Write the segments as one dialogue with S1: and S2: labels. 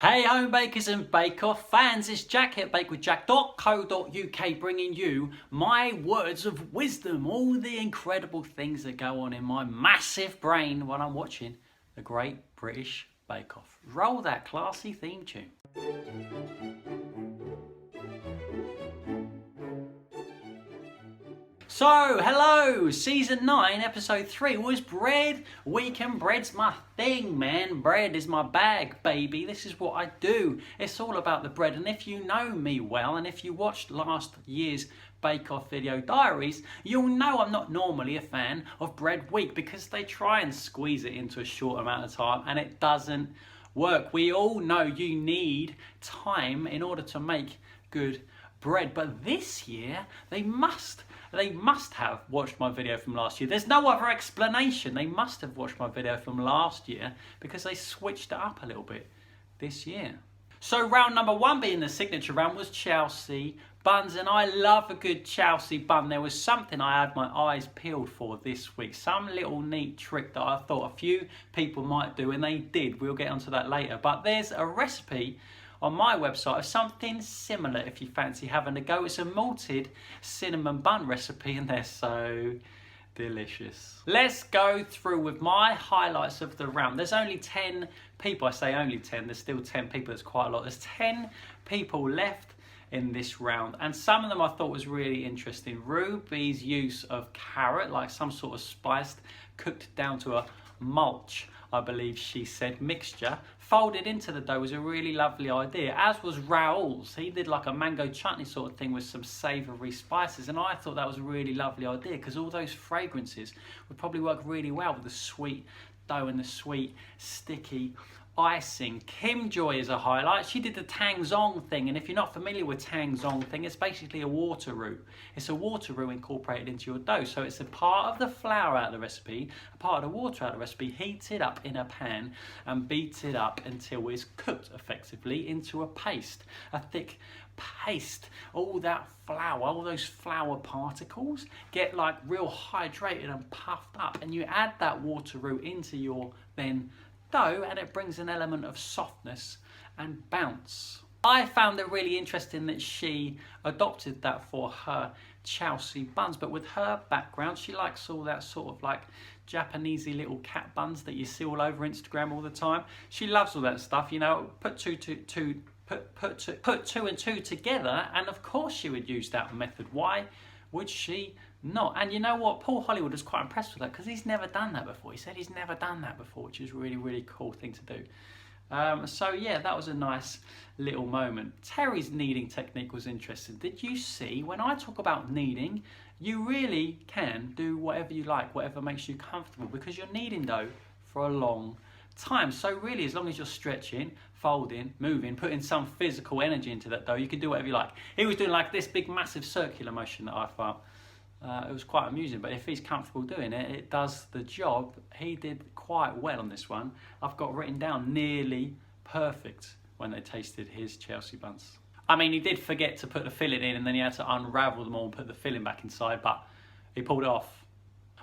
S1: Hey home bakers and bake-off fans, it's Jack here at bakewithjack.co.uk bringing you my words of wisdom, all the incredible things that go on in my massive brain when I'm watching the Great British Bake Off. Roll that classy theme tune. So, hello! Season 9, Episode 3 was bread week, and bread's my thing, man. Bread is my bag, baby. This is what I do. It's all about the bread, and if you know me well, and if you watched last year's Bake Off video diaries, you'll know I'm not normally a fan of bread week because they try and squeeze it into a short amount of time, and it doesn't work. We all know you need time in order to make good bread, but this year they must have watched my video from last year. There's no other explanation. They must have watched my video from last year because they switched it up a little bit this year. So round number 1, being the signature round, was Chelsea buns, and I love a good Chelsea bun. There was something I had my eyes peeled for this week, some little neat trick that I thought a few people might do, and they did. We'll get onto that later, but there's a recipe on my website of something similar if you fancy having a go. It's a malted cinnamon bun recipe and they're so delicious. Let's go through with my highlights of the round. There's only 10 people. I say only 10, there's still 10 people. It's quite a lot. There's 10 people left in this round, and some of them I thought was really interesting. Ruby's use of carrot, like some sort of spiced, cooked down to a mulch, I believe she said, mixture, folded into the dough, was a really lovely idea, as was Raoul's. He did like a mango chutney sort of thing with some savoury spices, and I thought that was a really lovely idea because all those fragrances would probably work really well with the sweet dough and the sweet sticky icing. Kim Joy is a highlight. She did the tang zong thing, and if you're not familiar with tang zong thing, it's basically a water roux. It's a water roux incorporated into your dough, so it's a part of the flour out of the recipe, a part of the water out of the recipe, heat it up in a pan and beat it up until it's cooked effectively into a paste, a thick paste. All that flour, all those flour particles get like real hydrated and puffed up, and you add that water roux into your then dough, and it brings an element of softness and bounce. I found it really interesting that she adopted that for her Chelsea buns, but with her background, she likes all that sort of like Japanesey little cat buns that you see all over Instagram all the time. She loves all that stuff, you know, put two and two together, and of course she would use that method. Why would she not? And you know what, Paul Hollywood was quite impressed with that because he's never done that before. He said he's never done that before, which is really, really cool thing to do. So yeah, that was a nice little moment. Terry's kneading technique was interesting. Did you see, when I talk about kneading, you really can do whatever you like, whatever makes you comfortable, because you're kneading dough for a long time. So really, as long as you're stretching, folding, moving, putting some physical energy into that dough, you can do whatever you like. He was doing like this big massive circular motion that I found. It was quite amusing, but if he's comfortable doing it, it does the job. He did quite well on this one. I've got written down nearly perfect when they tasted his Chelsea buns. I mean, he did forget to put the filling in, and then he had to unravel them all and put the filling back inside, but he pulled it off.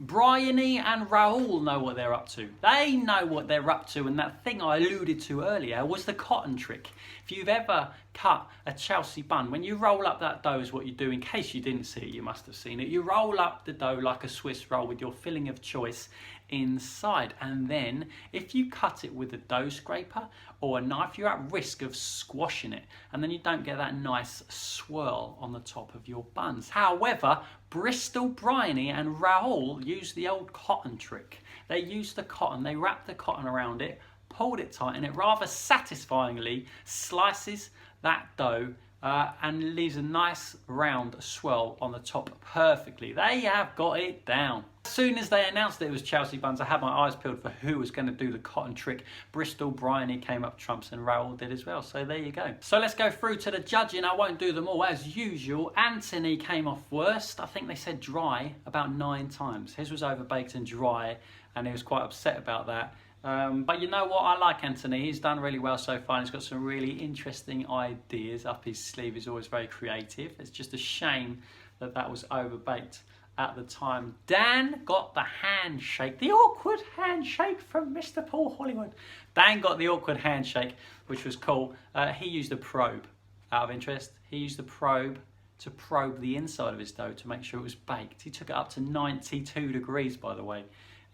S1: Bryony and Raoul know what they're up to. They know what they're up to, and that thing I alluded to earlier was the cotton trick. If you've ever cut a Chelsea bun, when you roll up that dough is what you do. In case you didn't see it, you must have seen it. You roll up the dough like a Swiss roll with your filling of choice inside, and then if you cut it with a dough scraper or a knife, you're at risk of squashing it, and then you don't get that nice swirl on the top of your buns. However, Bristol, Bryony and Raoul use the old cotton trick. They use the cotton, they wrap the cotton around it, pulled it tight, and it rather satisfyingly slices that dough and leaves a nice round swirl on the top perfectly. They have got it down. As soon as they announced that it was Chelsea buns, I had my eyes peeled for who was going to do the cotton trick. Bristol, Bryony came up trumps, and Raoul did as well. So there you go. So let's go through to the judging. I won't do them all as usual. Anthony came off worst. I think they said dry about 9 times. His was overbaked and dry, and he was quite upset about that. But you know what, I like Anthony. He's done really well so far, and he's got some really interesting ideas up his sleeve. He's always very creative. It's just a shame that that was overbaked at the time. Dan got the handshake, the awkward handshake from Mr. Paul Hollywood. Dan got the awkward handshake, which was cool. He used a probe, out of interest. He used the probe to probe the inside of his dough to make sure it was baked. He took it up to 92 degrees, by the way,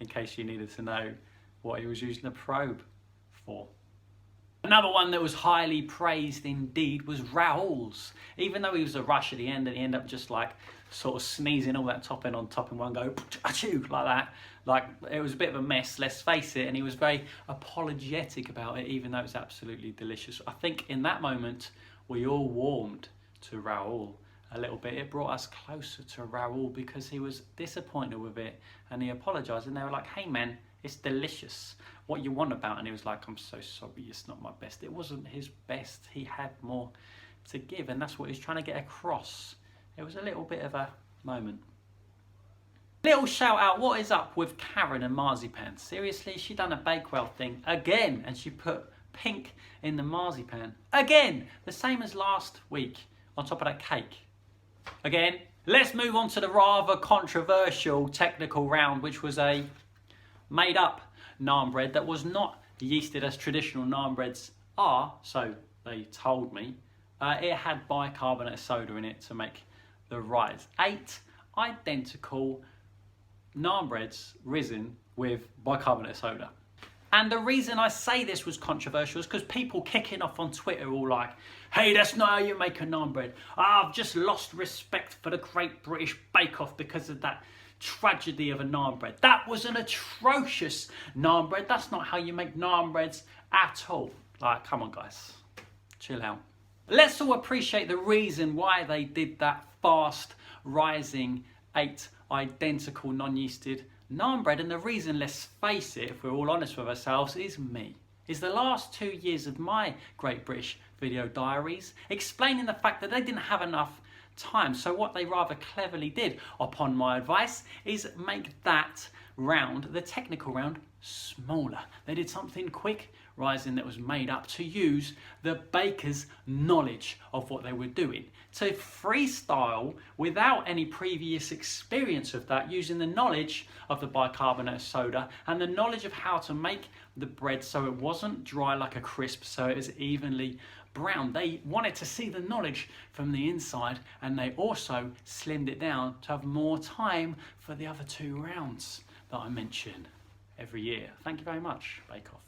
S1: in case you needed to know what he was using the probe for. Another one that was highly praised indeed was Raoul's. Even though he was a rush at the end and he ended up just like sort of sneezing all that topping on top in one go, achoo, like that. Like, it was a bit of a mess, let's face it, and he was very apologetic about it, even though it was absolutely delicious. I think in that moment, we all warmed to Raoul a little bit. It brought us closer to Raoul because he was disappointed with it and he apologised, and they were like, hey man, it's delicious. What you want about it? And he was like, I'm so sorry, it's not my best. It wasn't his best. He had more to give, and that's what he's trying to get across. It was a little bit of a moment. Little shout out, what is up with Karen and marzipan? Seriously, she done a Bakewell thing again, and she put pink in the marzipan. Again, the same as last week on top of that cake. Again, let's move on to the rather controversial technical round, which was a made up naan bread that was not yeasted as traditional naan breads are, so they told me. It had bicarbonate soda in it to make the rise. 8 identical naan breads risen with bicarbonate soda. And the reason I say this was controversial is because people kicking off on Twitter all like, hey, that's not how you make a naan bread. I've just lost respect for the Great British Bake Off because of that tragedy of a naan bread. That was an atrocious naan bread. That's not how you make naan breads at all. Like, come on guys, chill out. Let's all appreciate the reason why they did that fast rising 8 identical non-yeasted naan bread, and the reason, let's face it, if we're all honest with ourselves, is me. Is the last 2 years of my Great British Video Diaries explaining the fact that they didn't have enough time. So what they rather cleverly did, upon my advice, is make that round, the technical round, smaller. They did something quick rising that was made up to use the baker's knowledge of what they were doing, to freestyle without any previous experience of that, using the knowledge of the bicarbonate soda and the knowledge of how to make the bread so it wasn't dry like a crisp, so it was evenly brown. They wanted to see the knowledge from the inside, and they also slimmed it down to have more time for the other 2 rounds that I mention every year. Thank you very much, Bake Off.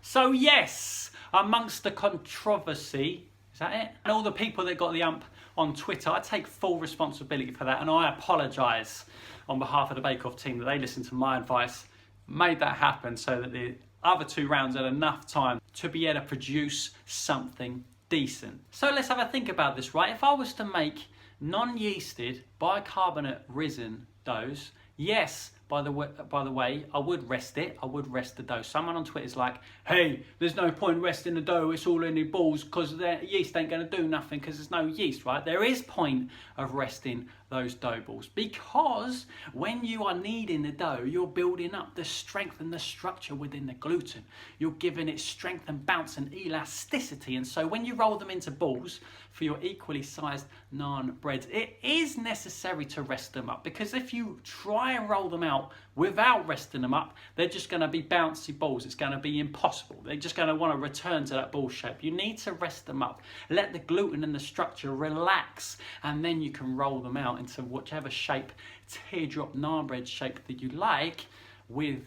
S1: So yes, amongst the controversy, is that it? And all the people that got the ump on Twitter, I take full responsibility for that, and I apologise on behalf of the Bake Off team that they listened to my advice, made that happen so that the other 2 rounds had enough time to be able to produce something decent. So let's have a think about this, right? If I was to make non-yeasted bicarbonate risen doughs, yes, by the way, I would rest it. I would rest the dough. Someone on Twitter is like, hey, there's no point resting the dough. It's all in the balls because the yeast ain't going to do nothing because there's no yeast, right? There is point of resting those dough balls, because when you are kneading the dough, you're building up the strength and the structure within the gluten. You're giving it strength and bounce and elasticity. And so when you roll them into balls for your equally sized naan breads, it is necessary to rest them up, because if you try and roll them out without resting them up, they're just going to be bouncy balls. It's going to be impossible. They're just going to want to return to that ball shape. You need to rest them up, let the gluten and the structure relax, and then you can roll them out into whichever shape, teardrop naan bread shape that you like, with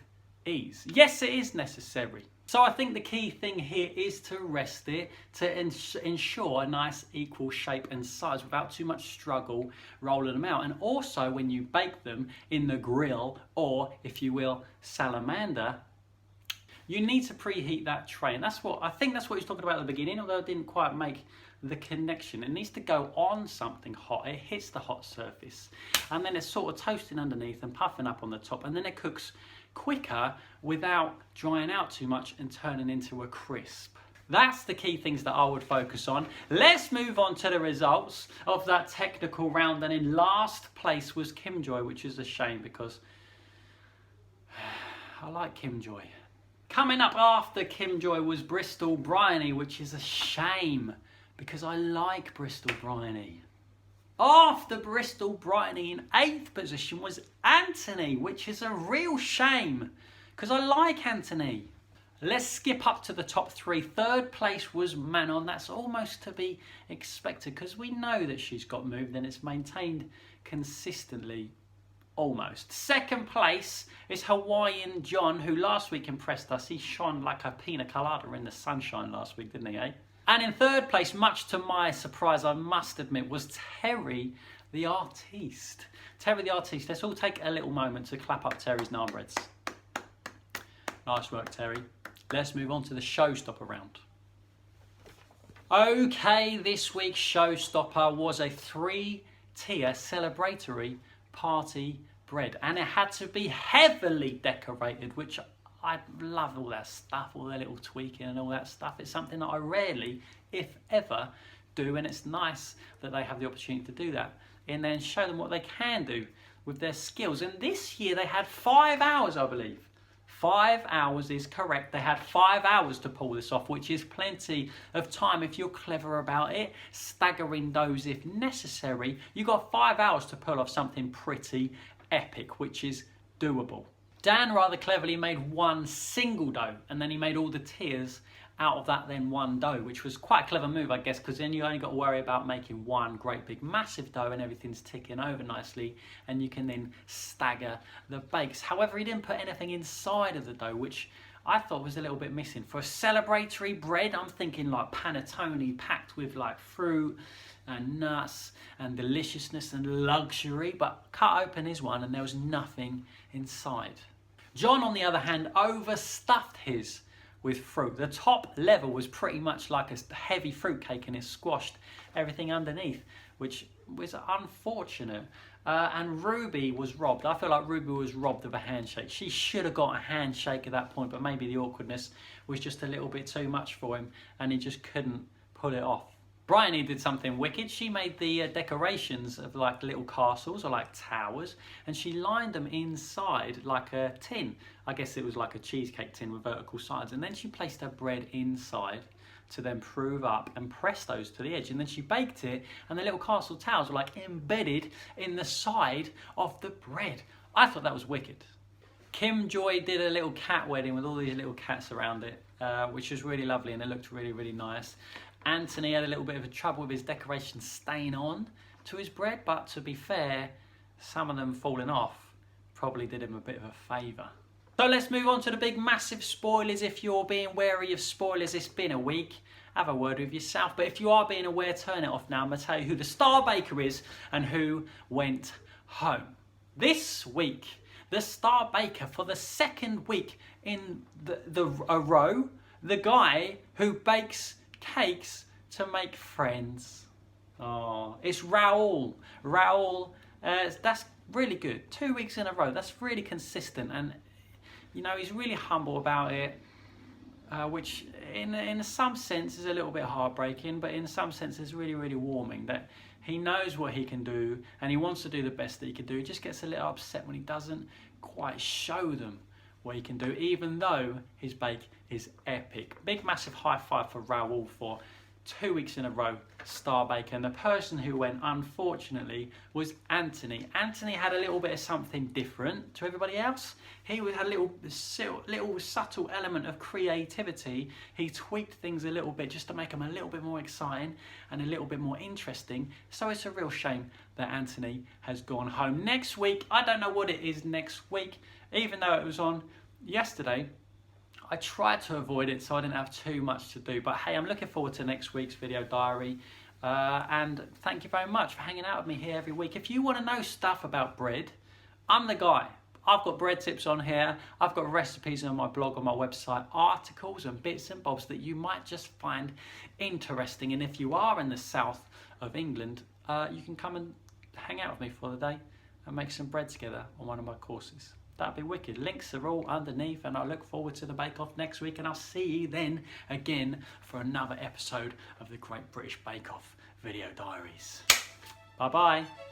S1: ease. Yes, it is necessary. So I think the key thing here is to rest it, to ensure a nice equal shape and size without too much struggle rolling them out. And also when you bake them in the grill, or if you will, salamander, you need to preheat that tray. And I think that's what he's talking about at the beginning, although I didn't quite make the connection. It needs to go on something hot. It hits the hot surface, and then it's sort of toasting underneath and puffing up on the top, and then it cooks quicker without drying out too much and turning into a crisp. That's the key things that I would focus on. Let's move on to the results of that technical round. And in last place was Kim Joy, which is a shame because I like Kim Joy. Coming up after Kim Joy was Bristol Bryony, which is a shame because I like Bristol Bryony. After Bristol, Brighton in 8th position was Anthony, which is a real shame because I like Anthony. Let's skip up to the top 3. 3rd place was Manon. That's almost to be expected because we know that she's got moved and it's maintained consistently. Almost. 2nd place is Hawaiian John, who last week impressed us. He shone like a pina colada in the sunshine last week, didn't he, eh? And in 3rd place, much to my surprise, I must admit, was Terry the Artiste. Terry the Artiste. Let's all take a little moment to clap up Terry's Naan breads. Nice work, Terry. Let's move on to the showstopper round. Okay, this week's showstopper was a 3-tier celebratory party bread, and it had to be heavily decorated, which I love all that stuff, all the little tweaking and all that stuff. It's something that I rarely, if ever, do, and it's nice that they have the opportunity to do that and then show them what they can do with their skills. And this year they had 5 hours, I believe. 5 hours is correct. They had 5 hours to pull this off, which is plenty of time if you're clever about it, staggering doughs if necessary. You got 5 hours to pull off something pretty epic, which is doable. Dan rather cleverly made one single dough, and then he made all the tiers out of that then one dough, which was quite a clever move, I guess, because then you only got to worry about making one great big massive dough and everything's ticking over nicely, and you can then stagger the bakes. However, he didn't put anything inside of the dough, which I thought was a little bit missing. For a celebratory bread, I'm thinking like panettone packed with like fruit and nuts and deliciousness and luxury, but cut open his one and there was nothing inside. John, on the other hand, overstuffed his with fruit. The top level was pretty much like a heavy fruit cake and it squashed everything underneath, which was unfortunate. And Ruby was robbed. I feel like Ruby was robbed of a handshake. She should have got a handshake at that point, but maybe the awkwardness was just a little bit too much for him and he just couldn't pull it off. Bryony did something wicked. She made the decorations of like little castles or like towers, and she lined them inside like a tin. I guess it was like a cheesecake tin with vertical sides, and then she placed her bread inside to then prove up and press those to the edge, and then she baked it, and the little castle towers were like embedded in the side of the bread. I thought that was wicked. Kim Joy did a little cat wedding with all these little cats around it, which was really lovely and it looked really, really nice. Anthony had a little bit of a trouble with his decorations staying on to his bread, but to be fair, some of them falling off probably did him a bit of a favour. So let's move on to the big massive spoilers. If you're being wary of spoilers, it's been a week. Have a word with yourself. But if you are being aware, turn it off now. I'm going to tell you who the star baker is and who went home. This week, the star baker for the 2nd week in a row, the guy who bakes cakes to make friends. Oh, it's Raoul. Raoul, that's really good. 2 weeks in a row. That's really consistent, and you know he's really humble about it, which in some sense is a little bit heartbreaking, but in some sense is really, really warming. That he knows what he can do and he wants to do the best that he can do. He just gets a little upset when he doesn't quite show them what he can do, even though his bake is epic. Big massive high five for Raoul for 2 weeks in a row star baker. And the person who went, unfortunately, was Anthony. Anthony had a little bit of something different to everybody else. He had a little subtle element of creativity. He tweaked things a little bit just to make them a little bit more exciting and a little bit more interesting. So it's a real shame that Anthony has gone home. Next week, I don't know what it is next week, even though it was on yesterday. I tried to avoid it so I didn't have too much to do, but hey, I'm looking forward to next week's video diary, and thank you very much for hanging out with me here every week. If you want to know stuff about bread, I'm the guy. I've got bread tips on here, I've got recipes on my blog, on my website, articles and bits and bobs that you might just find interesting. And if you are in the south of England, you can come and hang out with me for the day and make some bread together on one of my courses. That'd be wicked. Links are all underneath, and I look forward to the Bake Off next week, and I'll see you then again for another episode of the Great British Bake Off Video Diaries. Bye bye.